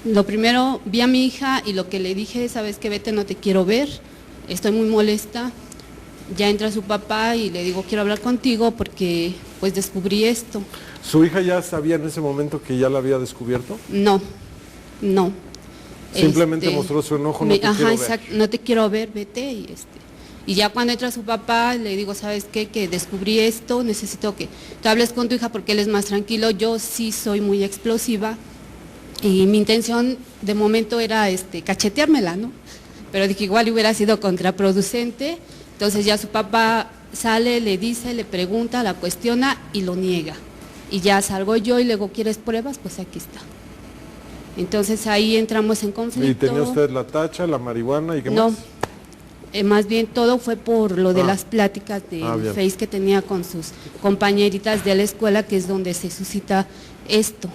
lo primero, vi a mi hija y lo que le dije: sabes que vete, no te quiero ver, estoy muy molesta. Ya entra su papá y le digo: quiero hablar contigo porque pues descubrí esto. ¿Su hija ya sabía en ese momento que ya la había descubierto? No. Simplemente mostró su enojo, no te quiero ver. Exacto, no te quiero ver, vete. Y ya cuando entra su papá, le digo: ¿sabes qué? Que descubrí esto, necesito que tú hables con tu hija porque él es más tranquilo. Yo sí soy muy explosiva y mi intención de momento era cacheteármela, ¿no? Pero dije, igual hubiera sido contraproducente. Entonces ya su papá sale, le dice, le pregunta, la cuestiona y lo niega. y ya salgo yo y luego ¿quieres pruebas? Pues aquí está. Entonces ahí entramos en conflicto. ¿Y tenía usted la tacha, la marihuana y qué no, más? Más bien todo fue por lo de las pláticas de Face que tenía con sus compañeritas de la escuela, que es donde se suscita esto.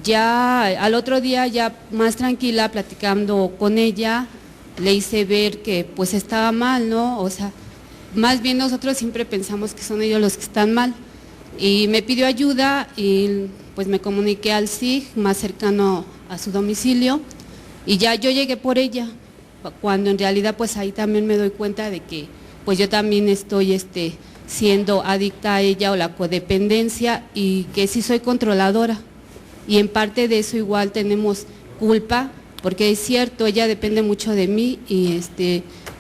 Ya al otro día, ya más tranquila, platicando con ella, le hice ver que pues estaba mal, ¿no? O sea, más bien nosotros siempre pensamos que son ellos los que están mal. Y me pidió ayuda y pues me comuniqué al SIG más cercano a su domicilio y ya yo llegué por ella, cuando en realidad pues ahí también me doy cuenta de que pues yo también estoy siendo adicta a ella o la codependencia y que sí soy controladora y en parte de eso igual tenemos culpa porque es cierto, ella depende mucho de mí y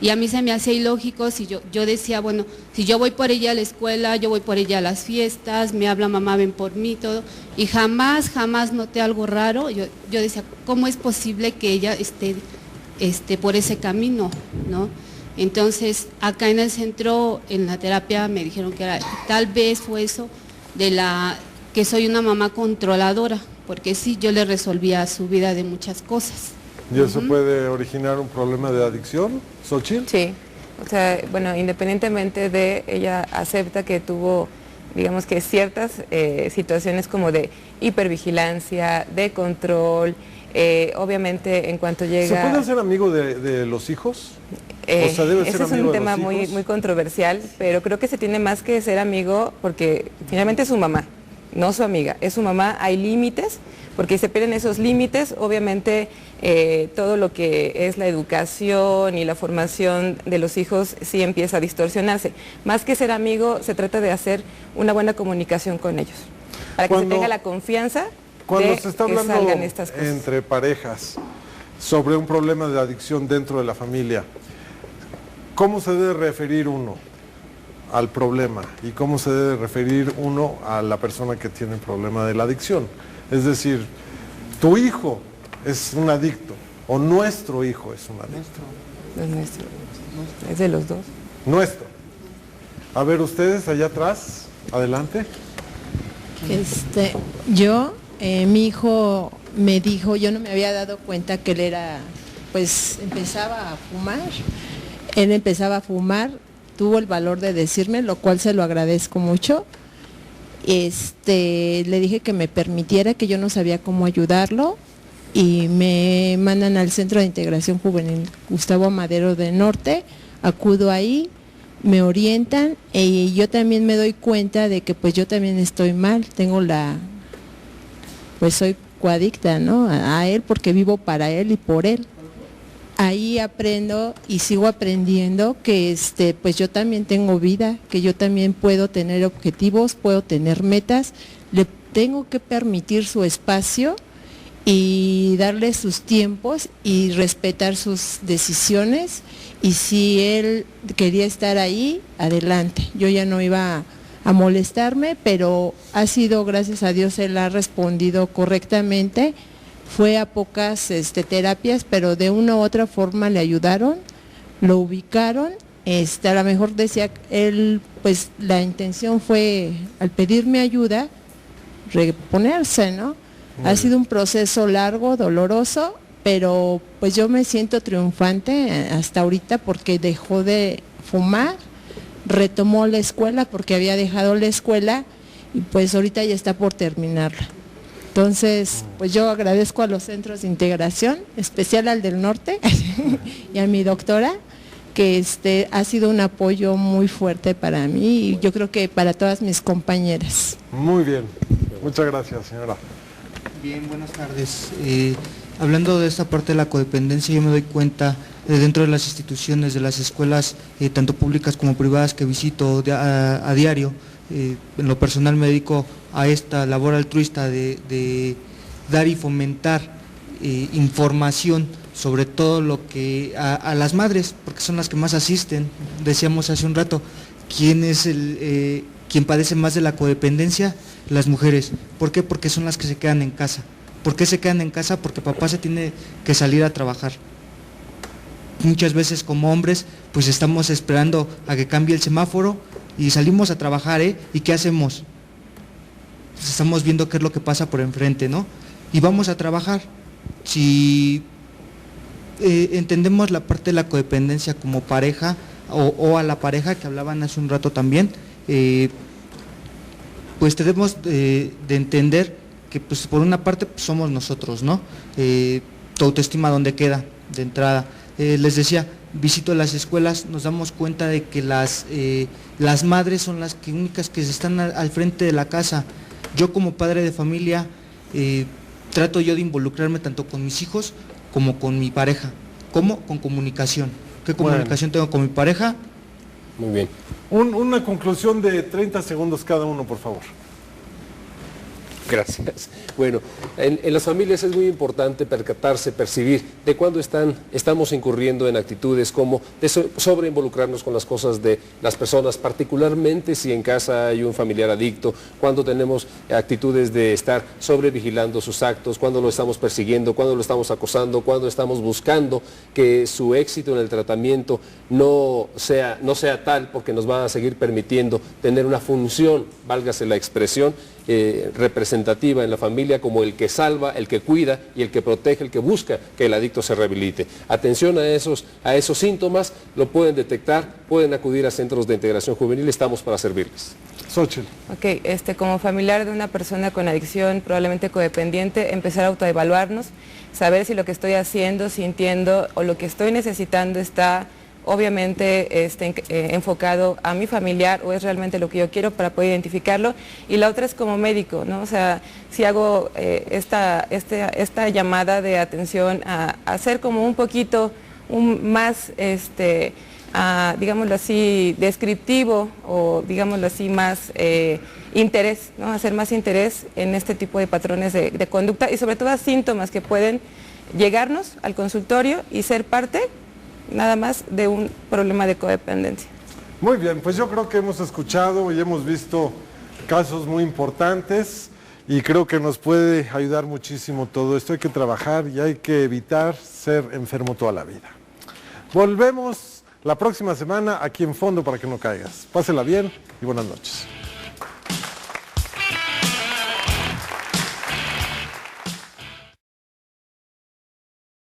a mí se me hacía ilógico si yo decía, bueno, si yo voy por ella a la escuela, yo voy por ella a las fiestas, me habla mamá, ven por mí, todo, y jamás noté algo raro, yo decía, ¿cómo es posible que ella esté por ese camino, ¿no? Entonces, acá en el centro, en la terapia, me dijeron que tal vez fue eso, que soy una mamá controladora, porque sí, yo le resolvía su vida de muchas cosas. ¿Y eso puede originar un problema de adicción, Xochitl? Sí, o sea, bueno, independientemente de, ella acepta que tuvo, digamos que ciertas situaciones como de hipervigilancia, de control, obviamente en cuanto llega... ¿Se puede hacer amigo de los hijos? O sea, ¿debe ser ese es amigo un de tema los hijos? muy controversial, pero creo que se tiene más que ser amigo porque finalmente es su mamá, no su amiga, es su mamá, hay límites, porque si se pierden esos límites, obviamente todo lo que es la educación y la formación de los hijos sí empieza a distorsionarse. Más que ser amigo, se trata de hacer una buena comunicación con ellos, para que se tenga la confianza Cuando de se está que hablando salgan estas cosas. entre parejas sobre un problema de adicción dentro de la familia, ¿cómo se debe referir uno al problema y cómo se debe referir uno a la persona que tiene el problema de la adicción? Es decir, tu hijo es un adicto o nuestro hijo es un adicto. Es nuestro, es de los dos. Nuestro. A ver, ustedes allá atrás, adelante. Mi hijo me dijo, yo no me había dado cuenta que él empezaba a fumar. Él empezaba a fumar, tuvo el valor de decirme, lo cual se lo agradezco mucho. Le dije que me permitiera, que yo no sabía cómo ayudarlo y me mandan al Centro de Integración Juvenil Gustavo Amadero del Norte, acudo ahí, me orientan y yo también me doy cuenta de que pues yo también estoy mal, soy coadicta, ¿no? A él porque vivo para él y por él. Ahí aprendo y sigo aprendiendo que pues yo también tengo vida, que yo también puedo tener objetivos, puedo tener metas, le tengo que permitir su espacio y darle sus tiempos y respetar sus decisiones y si él quería estar ahí, adelante. Yo ya no iba a molestarme, pero ha sido, gracias a Dios, él ha respondido correctamente. Fue a pocas terapias, pero de una u otra forma le ayudaron, lo ubicaron. A lo mejor decía él, pues la intención fue, al pedirme ayuda, reponerse, ¿no? Ha sido un proceso largo, doloroso, pero pues yo me siento triunfante hasta ahorita porque dejó de fumar, retomó la escuela porque había dejado la escuela y pues ahorita ya está por terminarla. Entonces, pues yo agradezco a los centros de integración, especial al del norte y a mi doctora, que ha sido un apoyo muy fuerte para mí y yo creo que para todas mis compañeras. Muy bien, muchas gracias, señora. Bien, buenas tardes. Hablando de esta parte de la codependencia, yo me doy cuenta dentro de las instituciones, de las escuelas, tanto públicas como privadas que visito a diario, en lo personal me dedico a esta labor altruista de dar y fomentar información sobre todo lo que a las madres, porque son las que más asisten. Decíamos hace un rato, ¿quién es quien padece más de la codependencia? Las mujeres. ¿Por qué? Porque son las que se quedan en casa. ¿Por qué se quedan en casa? Porque papá se tiene que salir a trabajar. Muchas veces como hombres pues estamos esperando a que cambie el semáforo y salimos a trabajar, ¿y qué hacemos? estamos viendo qué es lo que pasa por enfrente, ¿no? Y vamos a trabajar. Si entendemos la parte de la codependencia como pareja o a la pareja que hablaban hace un rato también, pues debemos de entender que pues por una parte pues, somos nosotros, ¿no? Tu autoestima ¿dónde queda? De entrada. Les decía, visito las escuelas, nos damos cuenta de que las madres son las únicas que están al frente de la casa. Yo como padre de familia trato yo de involucrarme tanto con mis hijos como con mi pareja, como con comunicación. ¿Qué comunicación tengo con mi pareja? Muy bien. Una conclusión de 30 segundos cada uno, por favor. Gracias. Bueno, en las familias es muy importante percatarse, percibir de cuándo estamos incurriendo en actitudes como de sobreinvolucrarnos con las cosas de las personas, particularmente si en casa hay un familiar adicto, cuando tenemos actitudes de estar sobrevigilando sus actos, cuando lo estamos persiguiendo, cuando lo estamos acosando, cuando estamos buscando que su éxito en el tratamiento no sea tal porque nos va a seguir permitiendo tener una función, válgase la expresión, representativa en la familia como el que salva, el que cuida y el que protege, el que busca que el adicto se rehabilite. Atención a esos síntomas, lo pueden detectar, pueden acudir a centros de integración juvenil, estamos para servirles. Xochitl. Ok, como familiar de una persona con adicción, probablemente codependiente, empezar a autoevaluarnos, saber si lo que estoy haciendo, sintiendo o lo que estoy necesitando está obviamente enfocado a mi familiar o es realmente lo que yo quiero para poder identificarlo. Y la otra es como médico, ¿no? O sea, si hago esta llamada de atención a hacer como un poquito más, digámoslo así, descriptivo o digámoslo así, más interés, ¿no? Hacer más interés en este tipo de patrones de conducta y sobre todo a síntomas que pueden llegarnos al consultorio y ser parte nada más de un problema de codependencia. Muy bien, pues yo creo que hemos escuchado y hemos visto casos muy importantes y creo que nos puede ayudar muchísimo todo esto. Hay que trabajar y hay que evitar ser enfermo toda la vida. Volvemos la próxima semana aquí en Fondo para que no caigas. Pásela bien y buenas noches.